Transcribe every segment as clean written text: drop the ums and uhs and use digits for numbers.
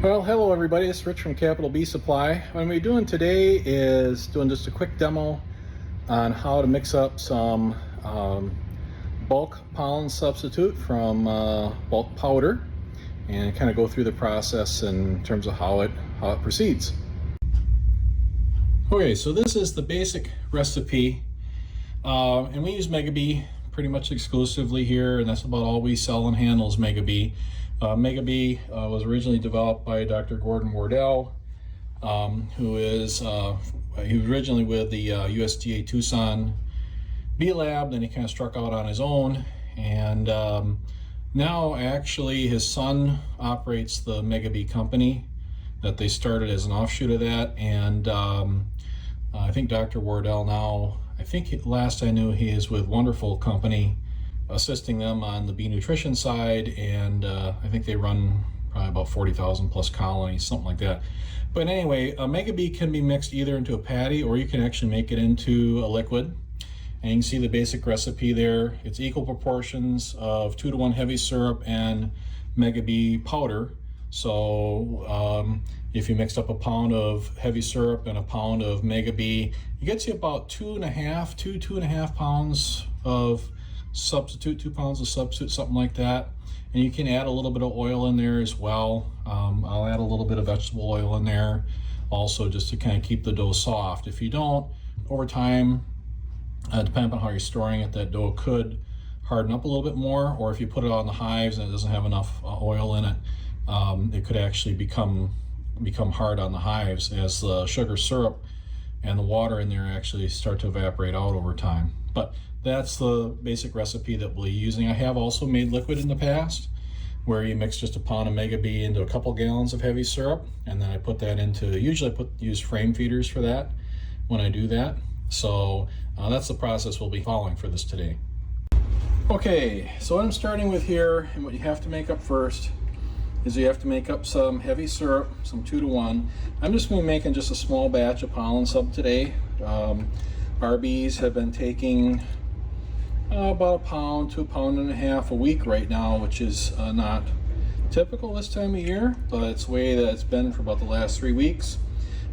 Well, hello everybody, it's Rich from Capital Bee Supply. What we're doing today is doing just a quick demo on how to mix up some bulk pollen substitute from bulk powder and kind of go through the process in terms of how it proceeds. Okay, so this is the basic recipe, and we use MegaBee pretty much exclusively here, and that's about all we sell and handle is MegaBee. MegaBee was originally developed by Dr. Gordon Wardell, who is he was originally with the USDA Tucson Bee Lab, then he kind of struck out on his own, and now actually his son operates the MegaBee company that they started as an offshoot of that, and I think Dr. Wardell now, I think last I knew he is with Wonderful Company, assisting them on the bee nutrition side, and I think they run probably about 40,000 plus colonies, something like that. But anyway, MegaBee can be mixed either into a patty or you can actually make it into a liquid. And you can see the basic recipe there. It's equal proportions of 2-to-1 heavy syrup and MegaBee powder. So if you mixed up a pound of heavy syrup and a pound of MegaBee, it gets you about 2.5 pounds of substitute, 2 pounds of substitute, something like that. And you can add a little bit of oil in there as well. I'll add a little bit of vegetable oil in there also, just to kind of keep the dough soft. If you don't, over time, depending on how you're storing it, that dough could harden up a little bit more, or if you put it on the hives and it doesn't have enough oil in it, it could actually become hard on the hives as the sugar syrup and the water in there actually start to evaporate out over time. But that's the basic recipe that we'll be using. I have also made liquid in the past, where you mix just a pound of MegaBee into a couple gallons of heavy syrup, and then I put that into, usually use frame feeders for that when I do that. So that's the process we'll be following for this today. Okay, so what I'm starting with here, and what you have to make up first, is you have to make up some heavy syrup, some 2-to-1. I'm just going to be making just a small batch of pollen sub today. Our bees have been taking about 1 pound to 1.5 pounds a week right now, which is not typical this time of year, but it's the way that it's been for about the last 3 weeks.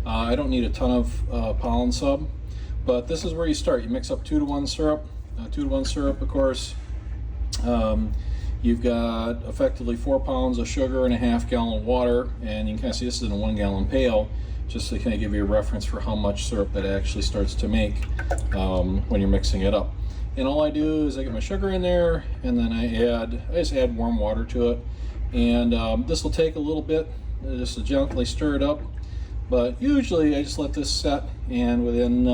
I don't need a ton of pollen sub, but this is where you start. You mix up 2-to-1 syrup. 2-to-1 syrup, of course, you've got effectively 4 pounds of sugar and a half gallon of water, and you can kind of see this is in a 1 gallon pail, just to kind of give you a reference for how much syrup that actually starts to make when you're mixing it up. And all I do is I get my sugar in there, and then I just add warm water to it. And this will take a little bit, just to gently stir it up. But usually I just let this set, and within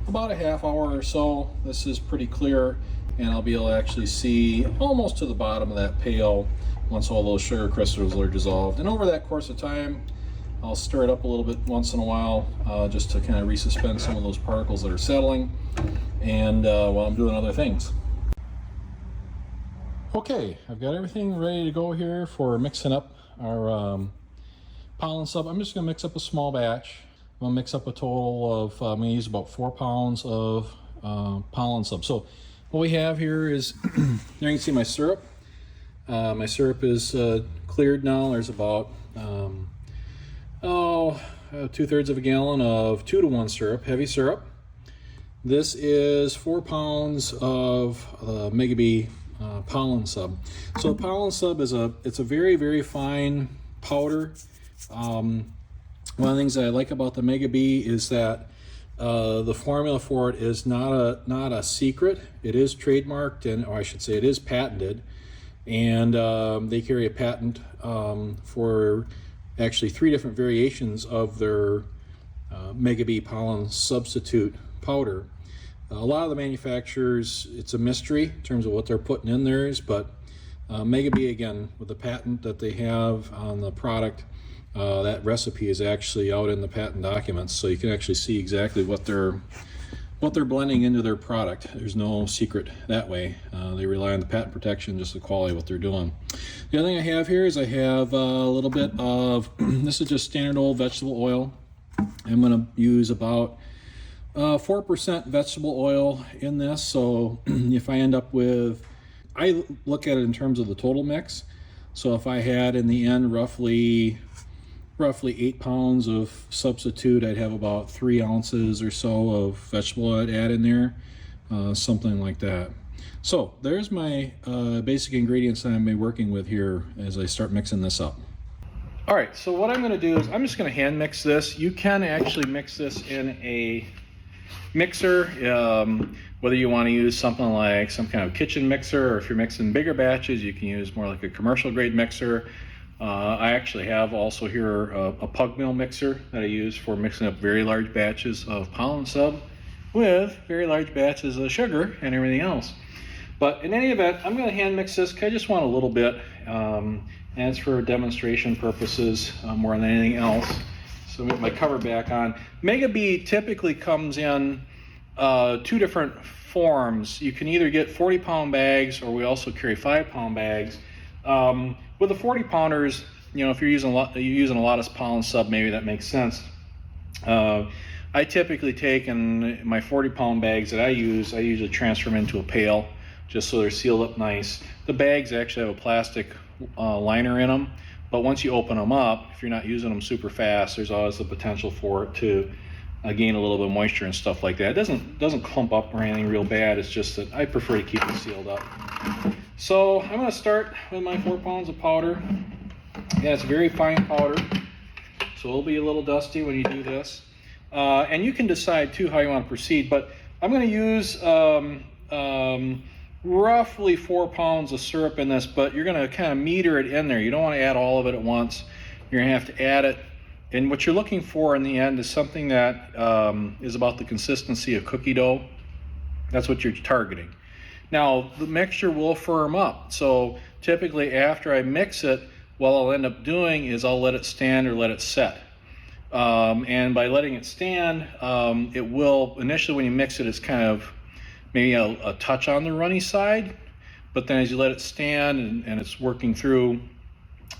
about a half hour or so, this is pretty clear, and I'll be able to actually see almost to the bottom of that pail once all those sugar crystals are dissolved. And over that course of time, I'll stir it up a little bit once in a while, just to kind of resuspend some of those particles that are settling, and while I'm doing other things. Okay, I've got everything ready to go here for mixing up our pollen sub. I'm just going to mix up a small batch. I'm going to mix up a total of, I'm going to use about 4 pounds of pollen sub. So what we have here is, there you can see my syrup. My syrup is cleared now. There's about 2/3 of a gallon of 2-to-1 syrup, heavy syrup. This is 4 pounds of MegaBee pollen sub. So the pollen sub is it's a very, very fine powder. One of the things that I like about the MegaBee is that the formula for it is not a secret. It is trademarked, or I should say it is patented, and they carry a patent for actually 3 different variations of their MegaBee pollen substitute powder. A lot of the manufacturers, it's a mystery in terms of what they're putting in theirs, but MegaBee, again, with the patent that they have on the product, that recipe is actually out in the patent documents, so you can actually see exactly what they're blending into their product. There's no secret that way. They rely on the patent protection, just the quality of what they're doing. The other thing I have here is I have a little bit of, this is just standard old vegetable oil. I'm going to use about 4% vegetable oil in this, so if I end up with, I look at it in terms of the total mix. So if I had in the end roughly 8 pounds of substitute, I'd have about 3 ounces or so of vegetable I'd add in there, something like that. So there's my basic ingredients that I'm going to be working with here as I start mixing this up. All right, so what I'm going to do is I'm just going to hand mix this. You can actually mix this in a mixer, whether you want to use something like some kind of kitchen mixer, or if you're mixing bigger batches, you can use more like a commercial grade mixer. I actually have also here a pug mill mixer that I use for mixing up very large batches of pollen sub with very large batches of sugar and everything else. But in any event, I'm going to hand mix this because I just want a little bit, and it's for demonstration purposes more than anything else. So I'm going to put my cover back on. MegaBee typically comes in 2 different forms. You can either get 40-pound bags, or we also carry 5-pound bags. With the 40 pounders, you know, if you're using a lot of pollen sub, maybe that makes sense. I typically take in my 40-pound bags that I usually transfer them into a pail, just so they're sealed up nice. The bags actually have a plastic liner in them, but once you open them up, if you're not using them super fast, there's always the potential for it to gain a little bit of moisture and stuff like that. It doesn't clump up or anything real bad. It's just that I prefer to keep it sealed up. So I'm going to start with my 4 pounds of powder. Yeah, it's very fine powder, so it'll be a little dusty when you do this. And you can decide too how you want to proceed, but I'm going to use roughly 4 pounds of syrup in this, but you're going to kind of meter it in there. You don't want to add all of it at once. You're going to have to add it. And what you're looking for in the end is something that is about the consistency of cookie dough. That's what you're targeting. Now, the mixture will firm up. So typically after I mix it, what I'll end up doing is I'll let it stand or let it set. And by letting it stand, it will, initially when you mix it, it's kind of maybe a touch on the runny side, but then as you let it stand and it's working through,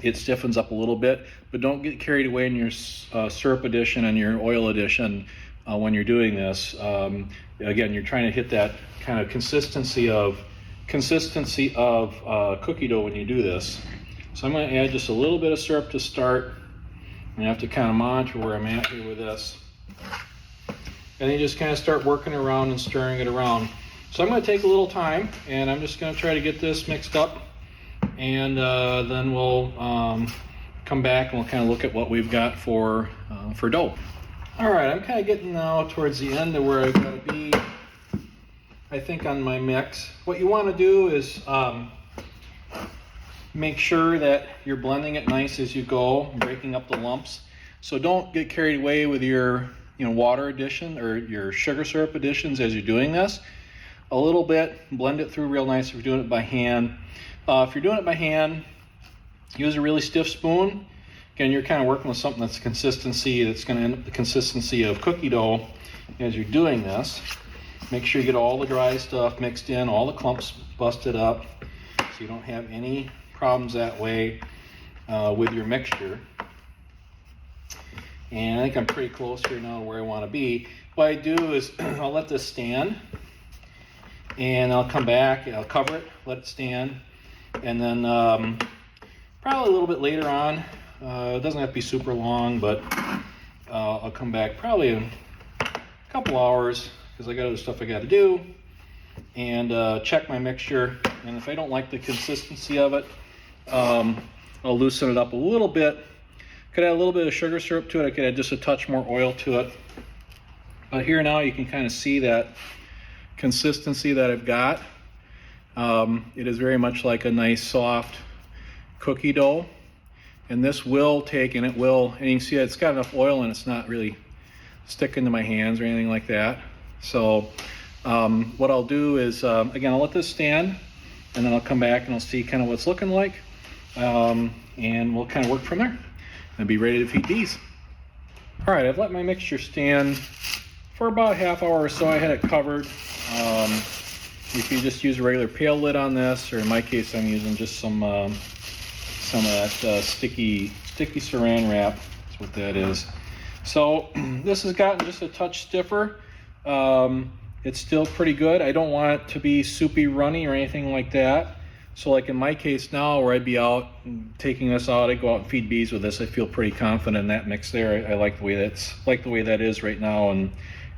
it stiffens up a little bit. But don't get carried away in your syrup addition and your oil addition when you're doing this. Again, you're trying to hit that kind of consistency of cookie dough when you do this. So I'm going to add just a little bit of syrup to start. I have to kind of monitor where I'm at here with this. And then you just kind of start working around and stirring it around. So I'm going to take a little time, and I'm just going to try to get this mixed up, and then we'll come back and we'll kind of look at what we've got for dough. All right, I'm kind of getting now towards the end of where I've got to be, I think, on my mix. What you want to do is make sure that you're blending it nice as you go, breaking up the lumps. So don't get carried away with your water addition or your sugar syrup additions as you're doing this. A little bit, blend it through real nice if you're doing it by hand. If you're doing it by hand, use a really stiff spoon. Again, you're kind of working with something that's consistency, that's going to end up the consistency of cookie dough as you're doing this. Make sure you get all the dry stuff mixed in, all the clumps busted up, so you don't have any problems that way with your mixture. And I think I'm pretty close here now to where I want to be. What I do is I'll let this stand, and I'll come back, I'll cover it, let it stand, and then probably a little bit later on, it doesn't have to be super long, but I'll come back probably in a couple hours because I got other stuff I got to do, and check my mixture. And if I don't like the consistency of it, I'll loosen it up a little bit. Could add a little bit of sugar syrup to it. I could add just a touch more oil to it. But here now you can kind of see that consistency that I've got. It is very much like a nice soft cookie dough. And this will take, and you can see it's got enough oil and it's not really sticking to my hands or anything like that. So what I'll do is, again, I'll let this stand, and then I'll come back and I'll see kind of what it's looking like. And we'll kind of work from there and be ready to feed these. All right, I've let my mixture stand for about a half hour or so. I had it covered. If you just use a regular pail lid on this, or in my case, I'm using just some of that sticky saran wrap. That's what that is. So this has gotten just a touch stiffer. It's still pretty good. I don't want it to be soupy runny or anything like that. So like in my case now, where I'd be out taking this out, I go out and feed bees with this. I feel pretty confident in that mix there. I like the way that is right now, and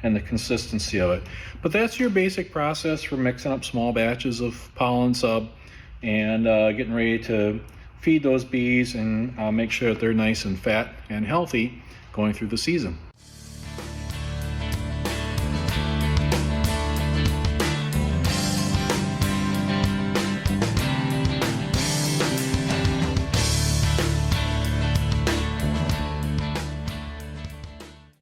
the consistency of it. But that's your basic process for mixing up small batches of pollen sub and getting ready to feed those bees and make sure that they're nice and fat and healthy going through the season.